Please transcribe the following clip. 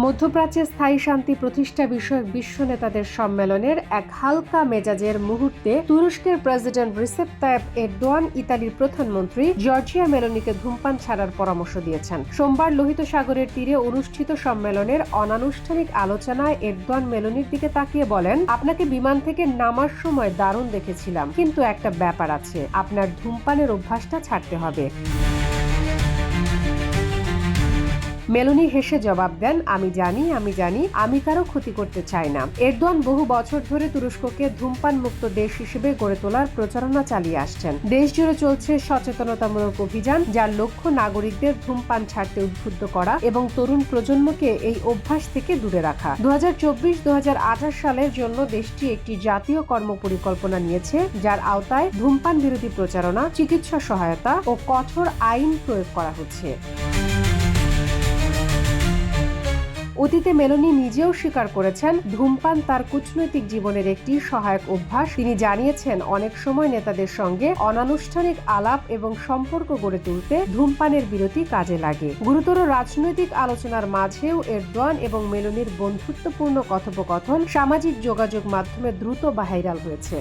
মধ্যপ্রাচ্যে স্থায়ী শান্তি প্রতিষ্ঠা বিষয়ক বিশ্ব নেতাদের সম্মেলনের এক হালকা মেজাজের মুহূর্তে তুরস্কের প্রেসিডেন্ট রিসেপ তাইয়েপ এরদোয়ান ইতালির প্রধানমন্ত্রী জর্জিয়া মেলোনিকে ধূমপান ছাড়ার পরামর্শ দিয়েছেন। সোমবার লোহিত সাগরের তীরে অনুষ্ঠিত সম্মেলনের অনানুষ্ঠানিক আলোচনায় এরদোয়ান মেলোনির দিকে তাকিয়ে বলেন, আপনাকে বিমান থেকে নামার সময় দারুণ দেখেছিলাম, কিন্তু একটা ব্যাপার আছে, আপনার ধূমপানের অভ্যাসটা ছাড়তে হবে। মেলোনি হেসে জবাব দেন, আমি জানি আমি কারো ক্ষতি করতে চাই না। এরদোয়ান বহু বছর ধরে তুরস্ককে ধূমপান মুক্ত দেশ হিসেবে গড়ে তোলার প্রচারণা চালিয়ে আসছেন। দেশ জুড়ে চলছে সচেতনতামূলক অভিযান, যার লক্ষ্য নাগরিকদের ধূমপান ছাড়তে উদ্বুদ্ধ করা এবং তরুণ প্রজন্মকে এই অভ্যাস থেকে দূরে রাখা। 2024-2028 সালের জন্য দেশটি একটি জাতীয় কর্মপরিকল্পনা নিয়েছে, যার আওতায় ধূমপান বিরোধী প্রচারণা, চিকিৎসা সহায়তা ও কঠোর আইন প্রয়োগ করা হচ্ছে। অতীতে মেলোনি নিজেও স্বীকার করেছেন, ধূমপান তার কূটনৈতিক জীবনের একটি সহায়ক অভ্যাস। তিনি জানিয়েছেন, অনেক সময় নেতাদের সঙ্গে অনানুষ্ঠানিক আলাপ এবং সম্পর্ক গড়ে তুলতে ধূমপানের বিরতি কাজে লাগে। গুরুতর রাজনৈতিক আলোচনার মাঝেও এরদোয়ান এবং মেলোনির বন্ধুত্বপূর্ণ কথোপকথন সামাজিক যোগাযোগ মাধ্যমে দ্রুত ভাইরাল হয়েছে।